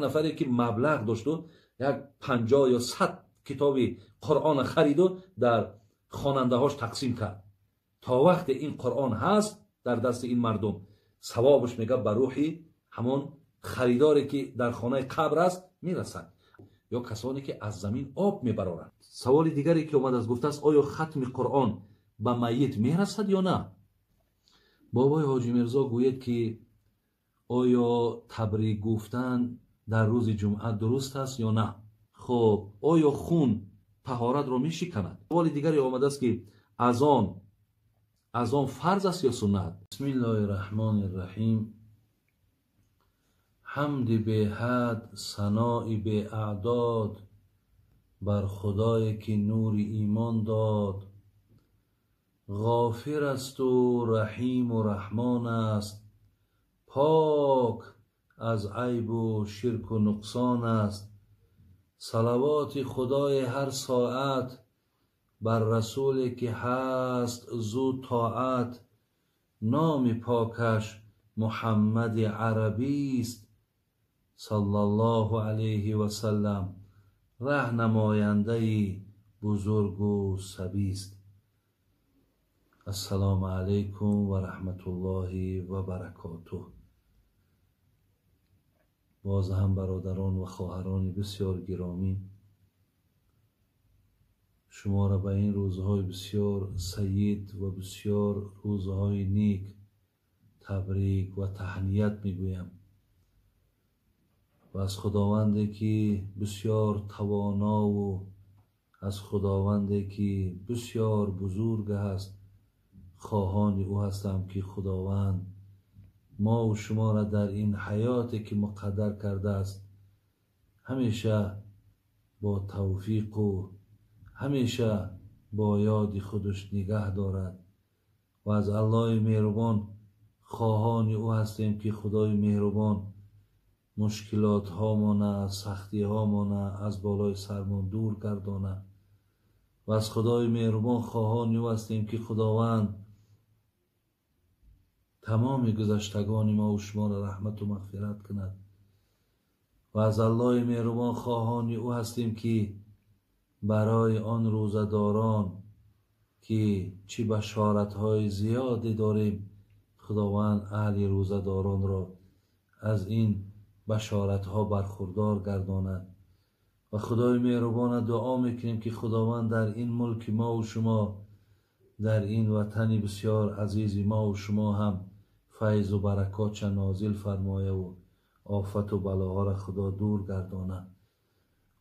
نفری که مبلغ داشت و یک 50 یا 100 کتاب قرآن خرید و در خواننده هاش تقسیم کرد. تا وقت این قرآن هست در دست این مردم، ثوابش میگه به روحی همون خریداری که در خانه قبر است میرسد، یا کسانی که از زمین آب میبرارند. سوال دیگری که اومد از گفته است آیا ختم قرآن به میت میرسد یا نه؟ بابای حاجی میرزا گوید که آیا تبریک گفتن در روز جمعه درست است یا نه؟ خب آیا خون طهارت را میشکند؟ سوال دیگری آمده است که اذان فرض است یا سنت؟ بسم الله الرحمن الرحیم. حمد به حد، ثنای به اعداد، بر خدای که نور ایمان داد. غافر است و رحیم و رحمان است، پاک از عیب و شرک و نقصان است. صلوات خدای هر ساعت، بر رسول که هست زود طاعت. نام پاکش محمد عربی است، صلی الله علیه و سلم راهنماینده بزرگ و سبی است. السلام علیکم و رحمت الله و برکاته. باز هم برادران و خواهران بسیار گرامی، شما را به این روزهای بسیار سعید و بسیار روزهای نیک تبریک و تهنیت میگویم و از خداوندی که بسیار توانا و از خداوندی که بسیار بزرگ است خواهان او هستم که خداوند ما و شما را در این حیاتی که مقدر کرده است همیشه با توفیق و همیشه با یاد خودش نگه دارد و از الله مهربان خواهان او هستیم که خدای مهربان مشکلات هامانه، سختی هامانه از بالای سرمان دور گردانه و از خدای مهربان خواهان او هستیم که خداوند تمام گذشتگان ما و شما را رحمت و مغفرت کند و از الله مهربان خواهان او هستیم که برای آن روزداران که چه بشارت های زیادی داریم خداوند اهل روزداران را از این بشارت ها برخوردار گرداند و خدای مهربان دعا میکنیم که خداوند در این ملک ما و شما در این وطن بسیار عزیز ما و شما هم فیض و برکات نازل فرمایه و آفت و بلاها را خدا دور گردانه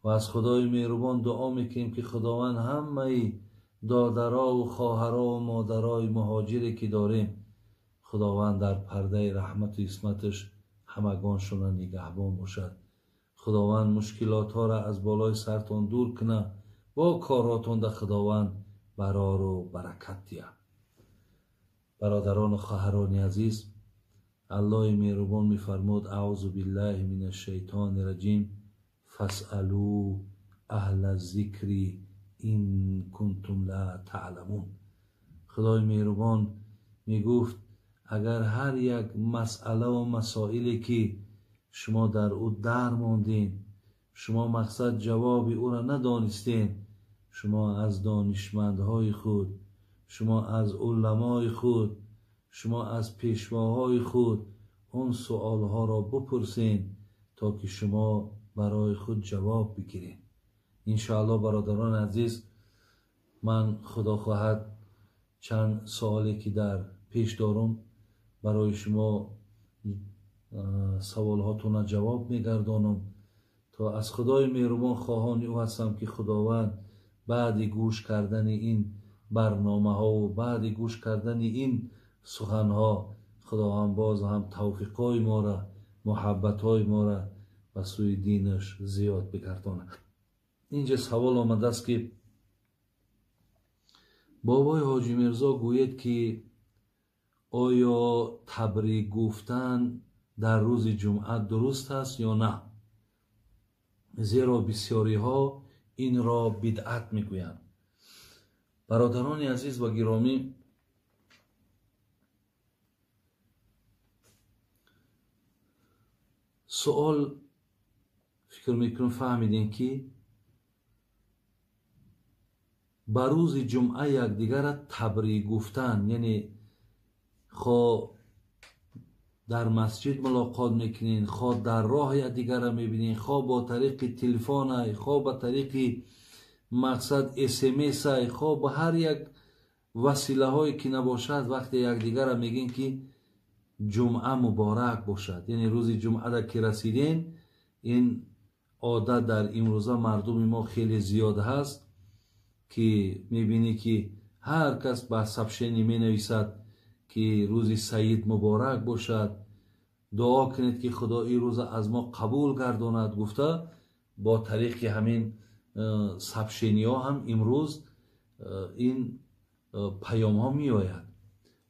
و از خدای مهربان دعا میکنیم که خداوند همه دادرها و خواهرها و مادرای مهاجری که داریم خداوند در پرده رحمت و عصمتش همگانشون نگهبان باشد. خداوند مشکلات ها را از بالای سرتان دور کنه، با کاراتون در خداوند برار و برکت دیه. برادران و خواهران عزیز، الله مهربان میفرمود اعوذ بالله من الشیطان الرجیم فاسألوا اهل الذکر این کنتم لا تعلمون. خدای مهربان میگفت اگر هر یک مسئله و مسائلی که شما در او در ماندین، شما مقصد جواب او را ندانستین، شما از دانشمندهای خود، شما از علمای خود، شما از پیشواهای خود اون سؤالها را بپرسین تا که شما برای خود جواب بگیرین. انشاءالله برادران عزیز، من خدا خواهد چند سوالی که در پیش دارم برای شما سوالهاتون را جواب میگردانم تا از خدای مهربان خواهان او هستم که خداوند بعد گوش کردن این برنامه ها و بعد گوش کردن این سخن ها خداوند باز هم توفیق های ما را، محبت های ما را به سوی دینش زیاد بگرداند. اینجا سوال آمده است که بابای حاجی میرزا گوید که آیا تبریک گفتن در روز جمعه درست است یا نه؟ زیرا بسیاری ها این را بدعت میگویند. برادران عزیز و گرامی، سوال فکر میکنم فهمیدین که با روز جمعه یکدیگر را تبریک گفتن، یعنی خو در مسجد ملاقات میکنین، خو در راه یکدیگر را میبینین، خو با طریق تلفن، خو با طریق مقصد SMS، خو با هر یک وسیله هایی که نباشد وقتی یکدیگر را میگین که جمعه مبارک باشد، یعنی روز جمعه را که رسیدین. این عادت در امروزه مردم ما خیلی زیاد هست که میبینی که هر کس با سبشنی می نویسد که روز سعید مبارک باشد، دعا کنید که خدا این روز از ما قبول گرداند گفته. با طریق همین سبشنی ها هم امروز این پیام ها می آید.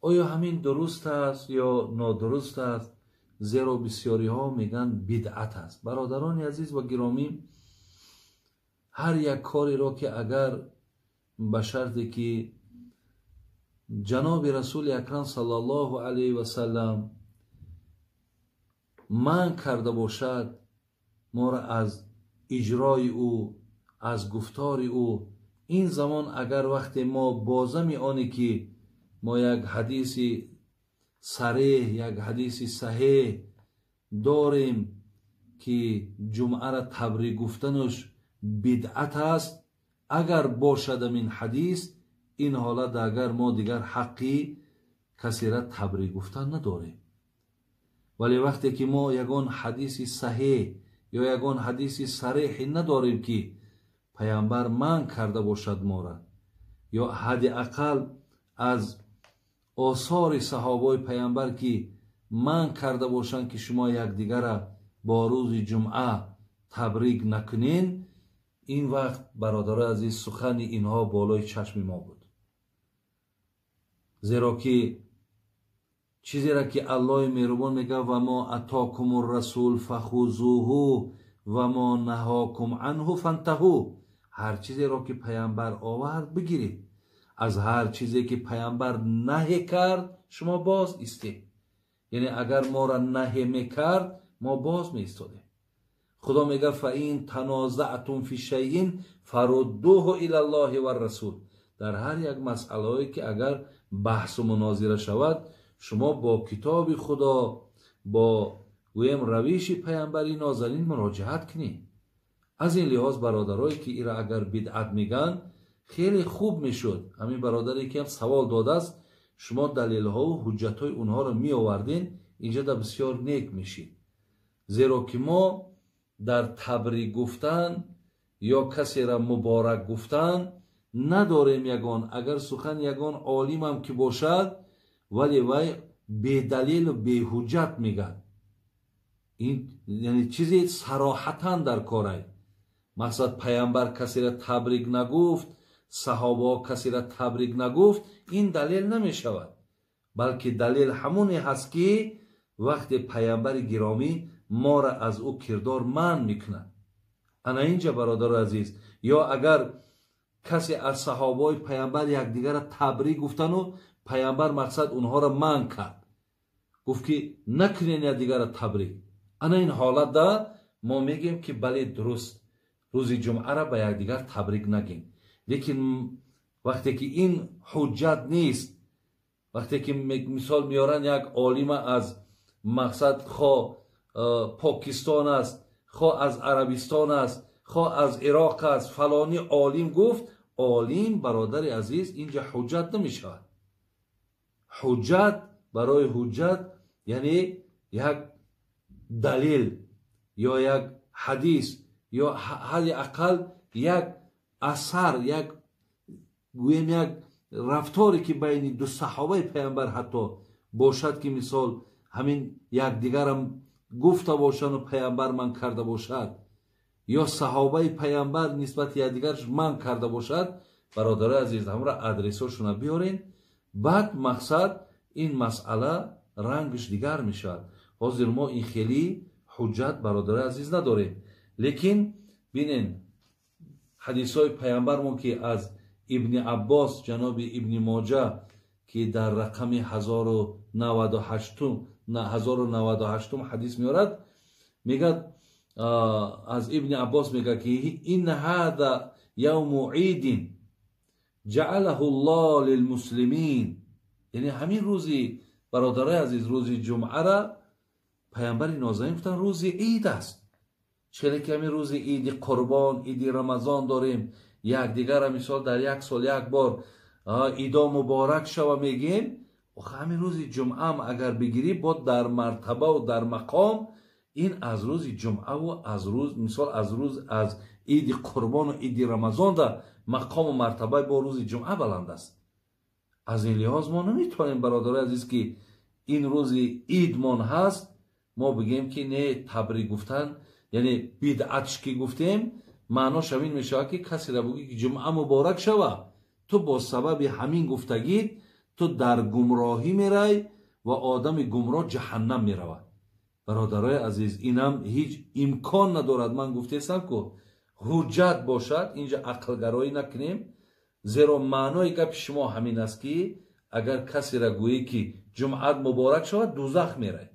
آیا همین درست است یا نادرست است؟ زیرا بسیاری ها میگن بدعت است. برادران عزیز و گرامی، هر یک کاری را که اگر به شرطی که جناب رسول اکرم صلی الله علیه و سلم من کرده باشد، ما را از اجرای او، از گفتار او، این زمان اگر وقتی ما بازم آنی که ما یک حدیث صریح، یک حدیث صحیح داریم که جمعه را تبریک گفتنش بدعت است، اگر باشد این حدیث، این حالت اگر ما دیگر حقی کسی را تبریک گفتن نداریم. ولی وقتی که ما یگان حدیث صحیح یا یگان حدیث صریح نداریم که پیامبر من کرده باشد ما را، یا حداقل از آثار صحابه پیامبر که من کرده باشند که شما یکدیگر را با روز جمعه تبریک نکنین، این وقت برادر عزیز سخن اینها بالای چشم ما بود. زیرا که چیزی را که الله مهربان میگه و ما اتاکم الرسول فخذوه و ما نهاکم عنه فانتهوا، هر چیزی را که پیامبر آورد بگیرید، از هر چیزی که پیامبر نهی کرد شما باز ایستید. یعنی اگر ما را نهی میکرد ما باز میایستادیم. خدا میگه فاین تنازعتم فی شیء فردوه الی الله و الرسول، در هر یک مسئله که اگر بحث و مناظره شود شما با کتاب خدا، با گویم روش پیامبری نازنین مراجعت کنید. از این لحاظ برادرایی که ایرا اگر بدعت میگن خیلی خوب میشد همین برادری که هم سوال داده است شما دلیل ها و حجت های اونها رو می آوردین، اینجا دا بسیار نیک میشید. زیرا که ما در تبریک گفتن یا کسی را مبارک گفتن نداریم یگان، اگر سخن یگان عالم هم که باشد ولی وی به دلیل و به حجت میگن، این یعنی چیزی صراحتا در کاره. مقصد پیامبر کسی را تبریک نگفت، صحابه کسی را تبریک نگفت، این دلیل نمی شود، بلکه دلیل همونی هست که وقت پیامبر گرامی ما را از او کردار منع میکنند. انا اینجا برادر عزیز، یا اگر کسی از صحابه پیامبر یکدیگر را تبریک گفتن و پیامبر مقصد اونها را منع کرد، گفت که نکنین یکدیگر را تبریک، انا این حالت دا ما میگیم که بله درست روز جمعه را به یکدیگر تبریک نگیم. لیکن وقتی که این حجت نیست، وقتی که مثال میارن یک عالم از مقصد خواه پاکستان است، خواه از عربستان است، خواه از عراق است، فلانی عالم گفت، عالم برادر عزیز اینجا حجت نمی شود. حجت برای حجت یعنی یک دلیل یا یک حدیث یا حد اقل یک اثر، یک گویم یک رفتاری که بین دو صحابه پیامبر حتی باشد که مثال همین یک دیگرم گفته باشند و پیامبر من کرده باشد، یا صحابه پیامبر نسبت یک دیگرش من کرده باشد، برادر عزیز همرا ادرساشون بیارین، بعد مقصد این مسئله رنگش دیگر میشد. حاضر ما این خیلی حجت برادر عزیز نداریم. لیکن بینین حدیث های پیامبر ما که از ابن عباس جناب ابن ماجه که در رقم 1098 حدیث میارد، میگه از ابن عباس میگه که این هذا یوم عید جعله الله للمسلمین، یعنی همین روزی برادرای عزیز، روزی جمعه را پیامبر نازنین گفتن روزی عید است. چرا که همین روزی عید قربان، عید رمضان داریم، یکدیگر را مثال در یک سال یک بار عیدا مبارک شوه میگیم. و همین روزی جمعه هم اگر بگیری با در مرتبه و در مقام این از روز جمعه و از روز مثال از عید قربان و عید رمضان در مقام و مرتبه با روز جمعه بلند است. از این لحاظ ما نمیتونیم برادرای عزیز که این روز عیدمان هست ما بگیم که نه تبریک گفتن یعنی بدعتش که گفتیم معناش همین میشه که کسی را بگی که جمعه مبارک شوه، تو با سبب همین گفتگی تو در گمراهی میرای و آدم گمراه جهنم میرود. برادرای عزیز اینم هیچ امکان ندارد من گفتم که حجت باشد، اینجا عقلگرایی نکنیم، زیرا معنای گپ شما همین است که اگر کسی را گویی که جمعه مبارک شود دوزخ میره.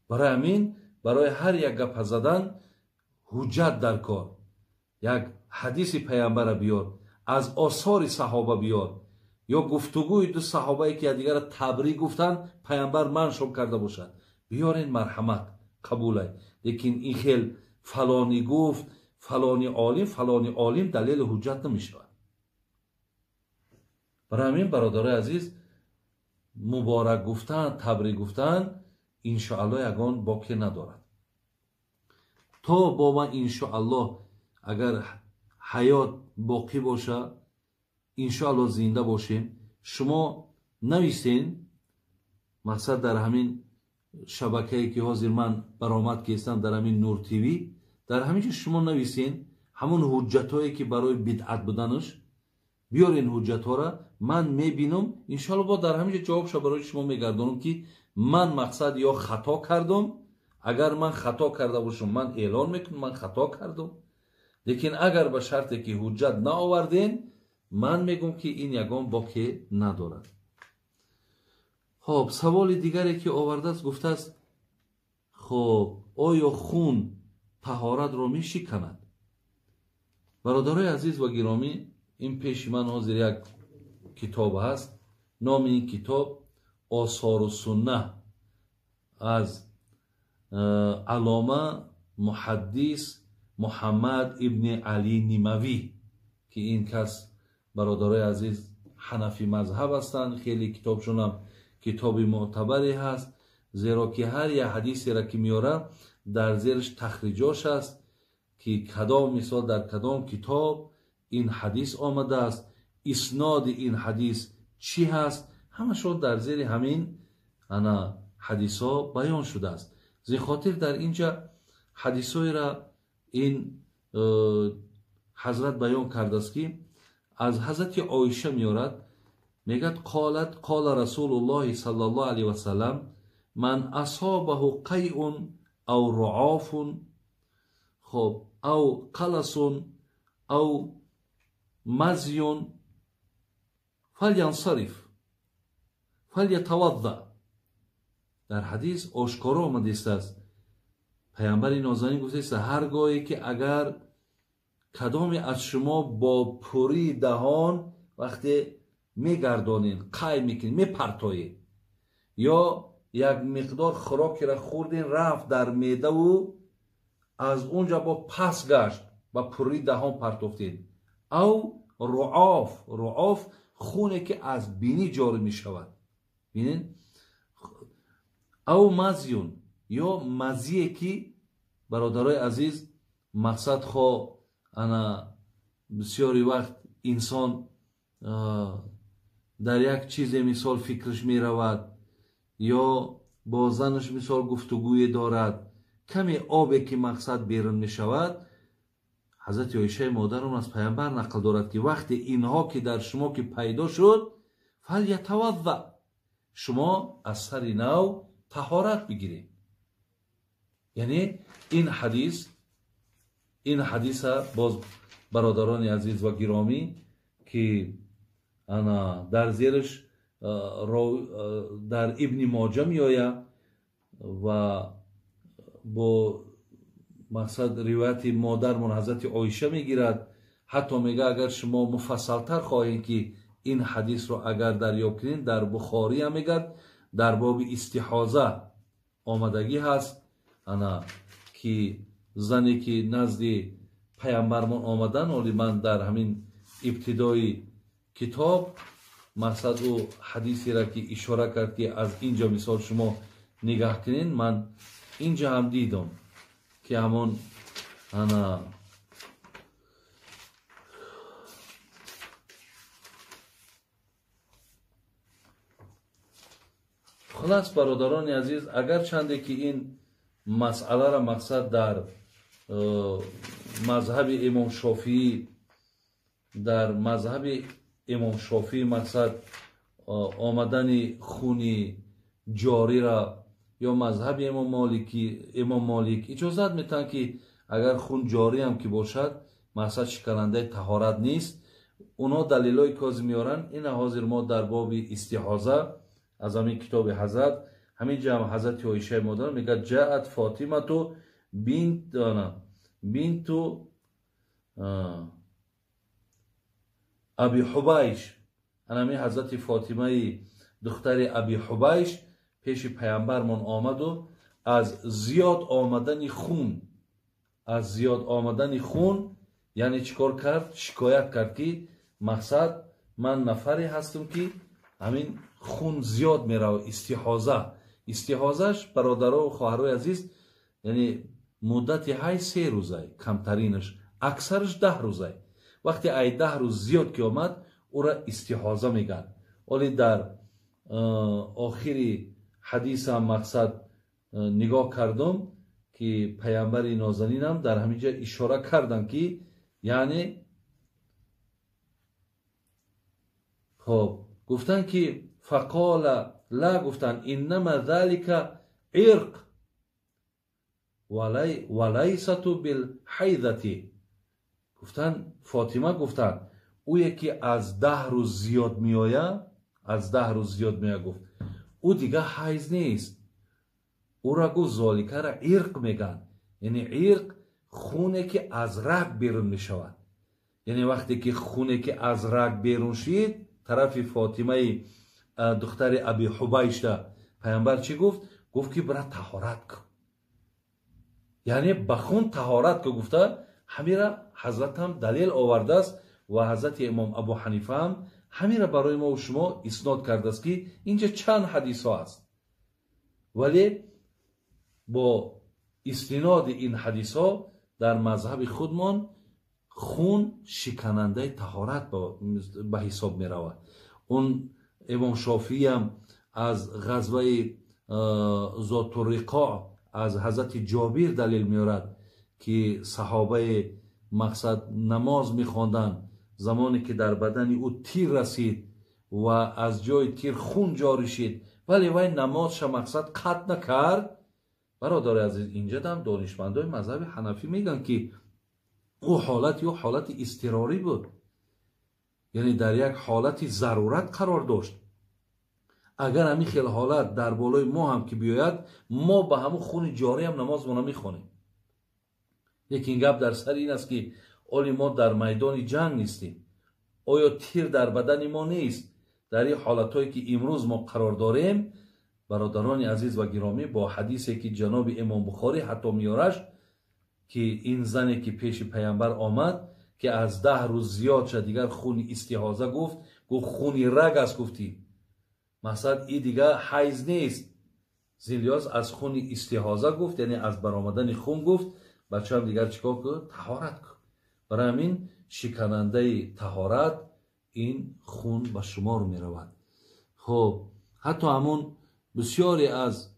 برای همین برای هر یک گپ زدن حجت در کار، یک حدیث پیامبر بیار، از آثار صحابه بیار، یا گفتگوی دو صحابه که دیگر تبریک گفتن پیامبر منشور کرده باشد بیارین، مرحمت قبوله. لیکن این خیل فلانی گفت فلانی عالم دلیل حجت نمیشه. برای همین برادرای عزیز مبارک گفتن، تبریک گفتن انشاءالله یگان باقی ندارد. تا با من انشاءالله اگر حیات باقی باشه، انشاءالله زنده باشیم، شما نویسین، مقصد در همین شبکه‌ای که حاضر من برآمد که هستم در همین نور تیوی، در همین شما نویسین همون حجتایی که برای بدعت بودنش بیارین، حجت‌ها را من میبینم انشاءالله با در همین جوابش برای شما میگردونم که من مقصد یا خطا کردم. اگر من خطا کرده باشم من اعلان میکنم من خطا کردم، لیکن اگر به شرطی که حجت نآوردین من میگم که این یگان باقی ندارد. خب سوال دیگری که آورده است گفته است خب آیا خون طهارت را میشکند؟ برادرای عزیز و گرامی، این پیش من حاضر یک کتاب هست، نام این کتاب آثار و سنه از علامه محدث محمد ابن علی نیموی که این کس برادرای عزیز حنفی مذهب هستند. خیلی کتابشون هم کتاب معتبری هست، زیرا که هر یه حدیثی را که میاره در زیرش تخریجاش است که کدام مثال در کدام کتاب این حدیث آمده است، اسناد این حدیث چی هست، همشون در زیر همین حدیث ها بیان شده است. زی خاطر در اینجا حدیث های را این حضرت بیان کرده است که از حضرت عایشه میارد، میگد قال رسول الله صلی الله علیه و سلم من اصابه قیء او رعاف خب او قلس او مزی فلینصرف فلیتوضأ. در حدیث آشکارا آمده است، پیامبر نازنین گفته است هرگاهی که اگر کدامی از شما با پوری دهان وقتی میگردانین قی میکنین میپرتایین یا یک مقدار خوراکی را خوردین رفت در معده و از اونجا با پس گشت با پوری دهان پرتافتین، او رعاف خونه که از بینی جاری می شود، بینین، او مزیون یا مزیه که برادرای عزیز مقصد خواه انا بسیاری وقت انسان در یک چیز مثال فکرش می رود یا با زنش مثال گفتگوی دارد، کمی آبی که مقصد بیرون می شود. حضرت عایشه مادرم از پیامبر نقل دارد که وقتی اینها که در شما که پیدا شد فلیتوضأ، شما از سر نو طهارت بگیرید. یعنی این حدیث باز برادران عزیز و گرامی که انا در زیرش در ابن ماجه می آید و با مقصد روایت مادرمون حضرت عایشه میگیرد، حتی میگه اگر شما مفصلتر خواهید که این حدیث رو اگر دریافت کنین، در بخاری هم میگه در باب استحاضه آمدگی هست، انا که زنی که نزد پیامبرمون آمدن، ولی من در همین ابتدای کتاب مقصد او حدیثی را که اشاره کرد که از اینجا مثال شما نگاه کنین، من اینجا هم دیدم که همون انا خلاص برادران عزیز، اگر چنده که این مسئله را مقصد در مذهب امام شافعی، در مذهب امام شافعی مقصد آمدن خون جاری را، یا مذهب امام مالک اجازت میتن که اگر خون جاری هم که باشد مقصد شکننده طهارت نیست. اونا دلیلای کاز میارن. این حاضر ما در باب استحاضه از همین کتاب حضرت، همین جا حضرت عایشه مادر میگه جاءت فاطمه تو بنت ابی حبیش، همین حضرت فاطمه دختر ابی حبیش پیش پیامبرمون آمد و از زیاد آمدن خون یعنی چیکار کرد؟ شکایت کرد که مقصد من نفری هستم که همین خون زیاد میره. استحاضهش برادرها و خواهرای عزیز یعنی مدت های 3 روزه، کمترینش، اکثرش 10 روزه. وقتی ای 10 روز زیاد که آمد او را استحاضه میگن. ولی در آخری حدیث هم مقصد نگاه کردم که پیامبر نازنین هم در همینجا اشاره کردن که یعنی خب گفتن که فقال لا، گفتن انما ذلك عرق ولیست بالحیضه. گفتن فاطمه گفتن او یکی از 10 روز زیاد میآید، گفت او دیگه حیض نیست. او را گفت ذالکه را عرق میگن، یعنی عرق خونه که از رگ بیرون میشود. یعنی وقتی که خونه که از رگ بیرون شید، طرف فاطمه دختر ابی حبیش پیامبر چی گفت؟ گفت که برای طهارت کن، یعنی بخون طهارت که گفته. همین را حضرت هم دلیل آورده است و حضرت امام ابو حنیفه هم همین را برای ما و شما اسناد کرده است که اینجا چند حدیث ها است، ولی با استناد این حدیث ها در مذهب خودمان خون شکننده طهارت به حساب می رود. اون امام شافعی هم از غزوه ذات الرقاع از حضرت جابر دلیل میارد که صحابه مقصد نماز میخواندن، زمانی که در بدن او تیر رسید و از جای تیر خون جاری شد ولی وی نمازش مقصد قطع نکرد. برادر عزیز، اینجا هم دانشمندای مذهب حنفی میگن که او حالت اضطراری بود، یعنی در یک حالت ضرورت قرار داشت. اگر همین خیلی حالت در بالای ما هم که بیاید، ما به همون خون جاری هم نماز ما نمیخوانیم. یکی گپ در سر این است که اولی ما در میدان جنگ نیستیم، آیا تیر در بدن ما نیست؟ در این حالتهایی که امروز ما قرار داریم، برادران عزیز و گرامی، با حدیثی که جناب امام بخاری حتی میارش که این زنی که پیش پیامبر آمد که از 10 روز زیاد شد، دیگر خون استحاضه گفت خونی رگ است. گفتی مثلا این دیگه حیض نیست، زیلیاز از خون استحاضه گفت، یعنی از برآمدن خون گفت. بچه هم دیگر چیکار کرد؟ طهارت کرد. برای همین شکننده طهارت این خون به شمار می رود. خب حتی همون بسیاری از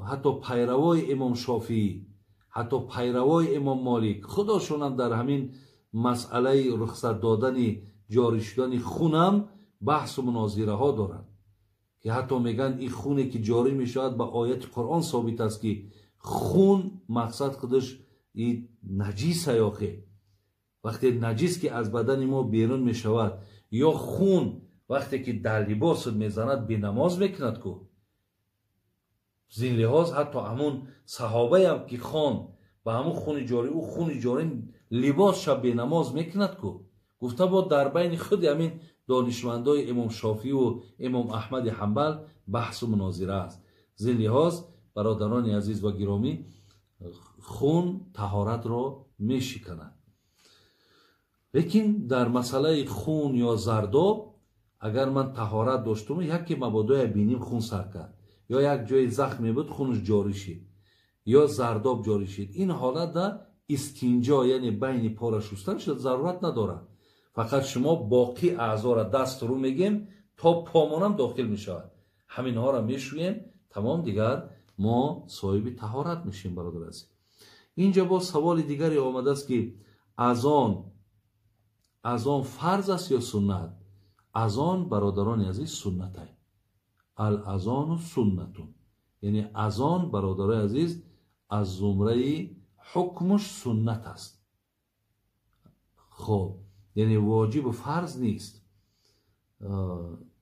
حتی پیروای امام شافعی، حتی پیروای امام مالک، خودشون هم در همین مسئله رخصت دادن جاری شدن خونم بحث و مناظره ها دارند که حتی میگن این خونه که جاری می شود به آیت قرآن ثابت است که خون مقصد خودش این نجیس هیاخه. وقتی نجیس که از بدن ما بیرون می شود، یا خون وقتی که در لباس می زند به نماز میکند کو زین لحاظ حتی همون صحابه هم که خان با همون خون جاری او خون جاری لباس شب به نماز میکند کو گفته با در بین خود همین دانشمندای امام شافعی و امام احمد حنبل بحث و مناظره است. زین لحاظ برادران عزیز و گرامی خون طهارت را میشکند. لیکن در مسئله خون یا زرداب اگر من طهارت داشتم یکی مبادا بینیم خون سر کرد یا یک جای زخمی بود خونش جاری شد یا زرداب جاری شد این حالت در استنجا یعنی بین پا شستن شد ضرورت نداره فقط شما باقی اعضا را دست رو میگیم تا پامونم داخل میشود همین ها را میشویم تمام دیگر ما صاحب طهارت میشیم. برادر عزیز اینجا با سوال دیگری آمده است که اذان فرض است یا سنت؟ اذان برادران عزیز سنت است. الاذان سنتون یعنی اذان برادران عزیز از زمره حکمش سنت است. خب یعنی واجب و فرض نیست.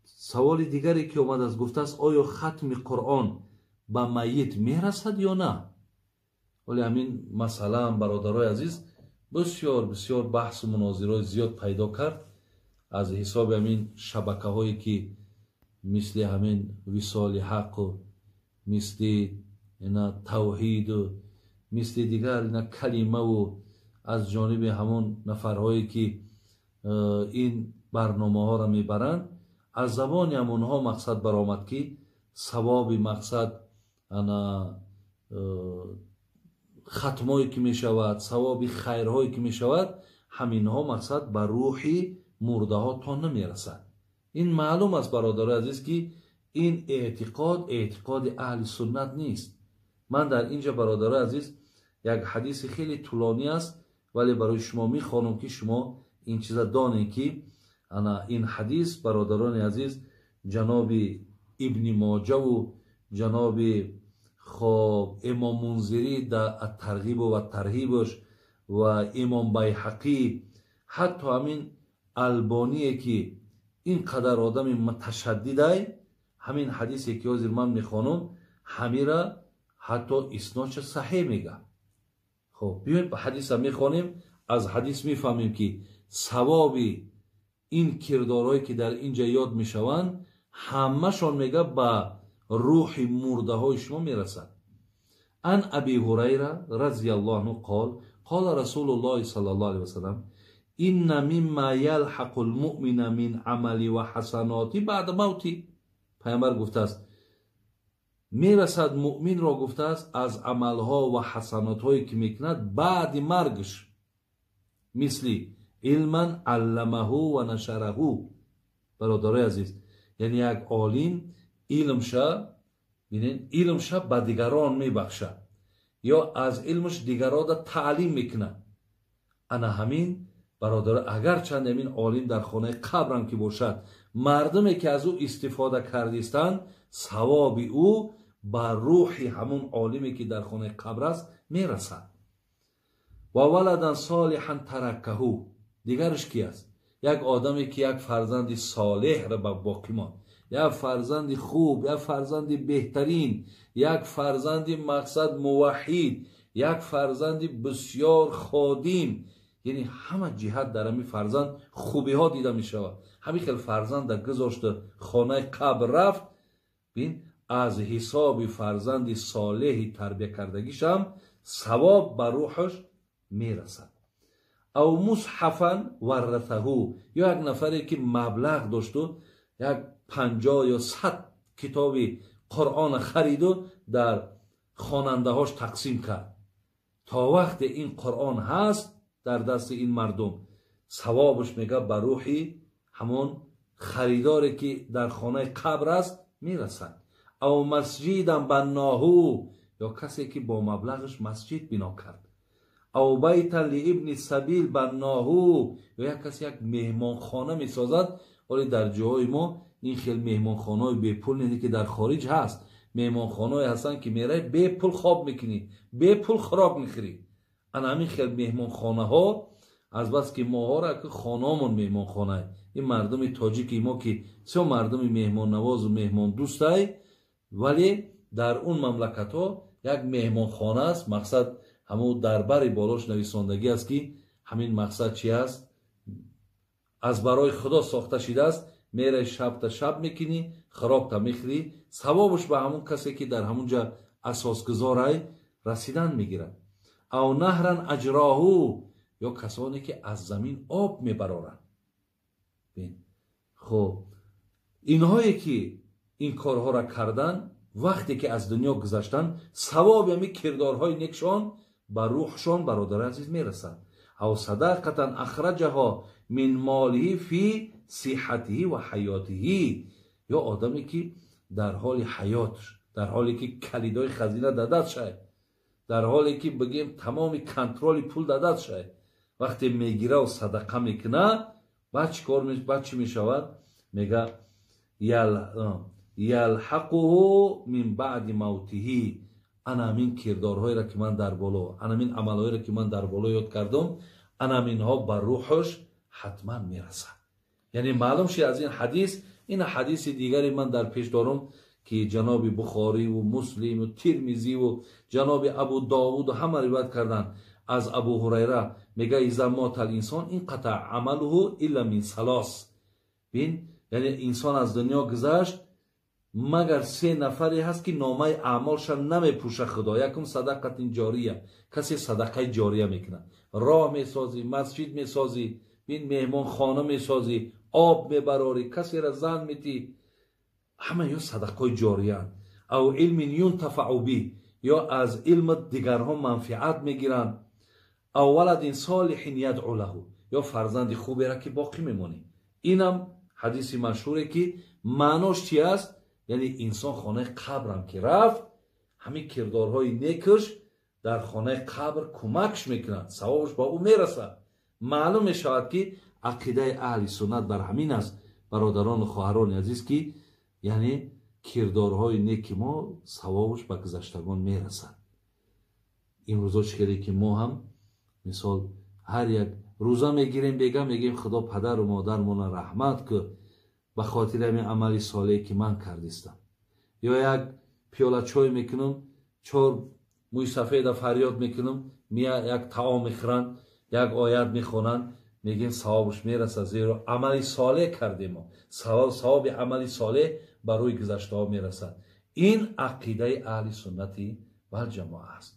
سوال دیگری که اومد از گفته است آیا ختم قرآن به میت میرسد یا نه؟ ولی همین مسئله هم برادرای عزیز بسیار بسیار بحث و مناظره زیاد پیدا کرد از حساب همین شبکه هایی که مثل همین وصال حق و مثل اینا توحید و مثل دیگر اینا کلمه و از جانب همون نفرهایی که این برنامه ها را میبرند از زبان همونها مقصد برآمد که ثواب مقصد انا ختمایی که می شود ثواب خیرهایی که می شود همین ها مقصد بر روحی مرده ها تا نمی رسد. این معلوم است برادر عزیز که این اعتقاد اهل سنت نیست. من در اینجا برادر عزیز یک حدیث خیلی طولانی است ولی برای شما می خوانم که شما این چیز دانید که این حدیث برادران عزیز جناب ابن ماجه و جناب خب امام منذری در الترغیب و ترهیبش و امام بیهقی حتی همین البانی که این قدر آدم متشدد است همین حدیثی که حاضر من میخوانم همین را حتی اسنادش صحیح میگه. خب بیاین به حدیث میخوانیم از حدیث میفهمیم که ثواب این کردارهایی که در اینجا یاد میشوند همهشون میگه با روح مرده های شما میرسد. ان ابی هریره رضی الله عنه قال رسول الله صلی الله علیه وسلم این مما یلحق المؤمن من عملی و حسناتی بعد موتی. پیامبر گفته است میرسد مؤمن را گفته است از عملها و حسناتهایی که میکند بعد مرگش مثل علما علمه و نشره. برادرای عزیز یعنی یک عالم علمش به دیگران میبخشه یا از علمش دیگران را تعلیم میکنه. انا همین برادر اگر چند همین عالم در خانه قبرم که باشد مردمی که از او استفاده کردیستند ثواب او بر روح همون عالمی که در خانه قبر است میرسد. و ولدا صالحا ترکه دیگرش کی است؟ یک آدمی که یک فرزند صالح را به باقی ماند یک فرزند خوب یک فرزند بهترین یک فرزند مقصد موحد یک فرزند بسیار خادم یعنی همه جهت در همین فرزند خوبی ها دیده می شود. همین خیلی فرزند در گذاشته خانه قبر رفت بین از حساب فرزند صالح تربیه کردگیش هم ثواب بر روحش می رسد. او مصحفا ورثه یا یک نفری که مبلغ داشت و یک 50 یا 100 کتاب قرآن خرید و در خواننده هاش تقسیم کرد تا وقت این قرآن هست در دست این مردم ثوابش میگه بر روحی همون خریداری که در خانه قبر است میرسد. او مسجدم بناهو یا کسی که با مبلغش مسجد بنا کرد. او بیتا لابن سبیل بناهو یا یک کسی یک مهمان خانه میسازد. ولی در جای ما این خیلی مهمان خانه های بے پول نیست که در خارج هست. مهمان خانه های هستن که میره بے پول خواب میکنی بے پول خوراک میخوری. انا همین خیلی مهمان خانه ها از بس که ما ها را که خانه همون مهمان خانه این مردم تاجیک ما که سه مردم مهمان نواز و مهمان دوست های ولی дар он мамлакатҳо як меҳмонхона аст. мақсад ҳамун дар бари болош нависондагӣ аст ки ҳамин мақсад чи аст, аз барои худо сохта шудааст. мераи шабта шаб мекунӣ, хиробта мехӯрӣ, савобаш ба ҳамун касе ки дар ҳамунҷа асосгузорай расидан мегирад. ав наҳран аҷроҳу, ё касоне ки аз замин об мебароранд. хуб, инҳое ки ин корҳоро кардан, вақте ки аз дунё гузаштанд, савоби ҳамин кирдорҳои некшон ба рӯҳшон бародари азиз мерасад. ав садақатан ахраҷаҳо мин молиҳи фи сиҳатиҳи ва ҳаётиҳи, ё одаме ки дар ҳоли ҳаёт, дар ҳоле ки калидои хазина дар дастшай, дар ҳоле ки бигем тамоми контроли пул дар дастшай, вақте мегираву садақа мекуна, баъд чӣ мешавад? мега ялҳақуҳу мин баъди мавтиҳи. ана ҳамин кирдорҳоеро ки ман дар боло, ана ҳамин амалҳоеро ки ман дар боло ёд кардам, ана ҳаминҳо ба рӯҳаш ҳатман мерасад. яъне маълум ши аз ин ҳадис, ин ҳадиси дигаре ман дар пеш дорам ки ҷаноби бухориву муслиму тирмизиву ҷаноби абу довуду ҳама ривоят карданд. аз абу ҳурайра мега иза мотал инсон инқата амалуҳу илла мин салос. бин, яъне инсон аз дунё гузашт, магар се нафаре ҳаст ки номаи аъмолша намепӯша худо. якум садақатин ҷория, касе садақаи ҷория мекунад, роҳ месозӣ, масҷид месозӣ, бин меҳмонхона месозӣ, об мебарорӣ, касеро зан метӣ, ҳама ё садақаи ҷориянд. ав илмин юнтафау би, ё аз илми дигарҳо манфиат мегиранд. ав валадин солиҳин ядъу лаҳу, ё фарзанди хуберо ки боқӣ мемонӣ. инам ҳадиси машҳуре ки маънош чи аст? яъне инсон хонаи қабрам ки рафт, ҳамин кирдорҳои некаш дар хонаи қабр кӯмакш мекунад, савобаш ба ӯ мерасад. маълум мешавад ки ақидаи аҳли суннат бар ҳамин аст, бародарону хоҳарони азиз, ки яъне кирдорҳои неки мо савобаш ба гузаштагон мерасад. имрӯзо чӣ кардем ки мо ҳам мисол ҳар як рӯза мегирем, бега мегем худо падару модармона раҳмат кӯ ба хотири ҳамин амали солеҳе ки ман кардистам. ё як пиёла чой мекунам, 4 мӯи сафеда фарёд мекунам, як таом мехӯранд, як оят мехонанд, мегем савобаш мерасад, зеро амали солеҳ кардем. савоби амали солеҳ ба рӯи гузаштаҳо мерасад. ин ақидаи аҳли суннати вал ҷамоа аст.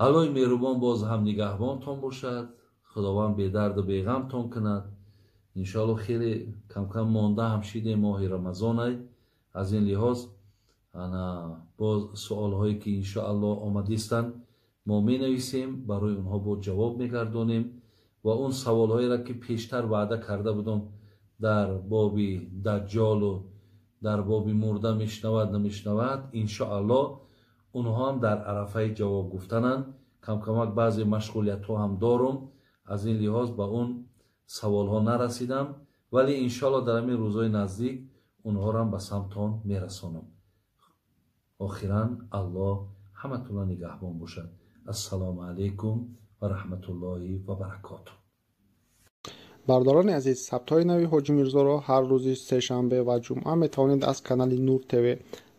аллоҳи меҳрубон боз ҳам нигаҳбонтон бошад, худованд бедарду беғамтон кунад. иншоалло хеле камкам монда ҳам шидем моҳи рамазонай. аз ин лиҳоз боз суолҳое ки иншоалло омадистанд мо менависем, барои онҳо бо ҷавоб мегардонем ва он саволҳоеро ки пештар ваъда карда будам дар боби даҷҷолу дар боби мурда мешнавад намешнавад, иншоалло онҳо ҳам дар арафаи ҷавоб гуфтананд. камкамак баъзе машғулиятҳо ҳам дорам, аз ин лиҳоз ба он саволҳо нарасидам, вале иншоалло дар ҳамин рӯзҳои наздик онҳоро ҳам ба самтон мерасонам. охиран аллоҳ ҳаматонро нигаҳбон бошад. ассалому алайкум ва раҳматуллоҳи ва баракотуҳ. бардорони азиз, сабтҳои нави ҳоҷи мирзоро ҳар рӯзи сешанбе ва ҷумъа метавонед аз канали Нур ТВ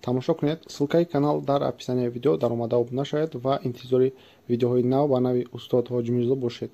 тамошо кунед. ссилкаи канал дар описаниеи видео дар омада обуна шавед ва интизори видеоҳои нав ба нави устод ҳоҷи мирзо бошед.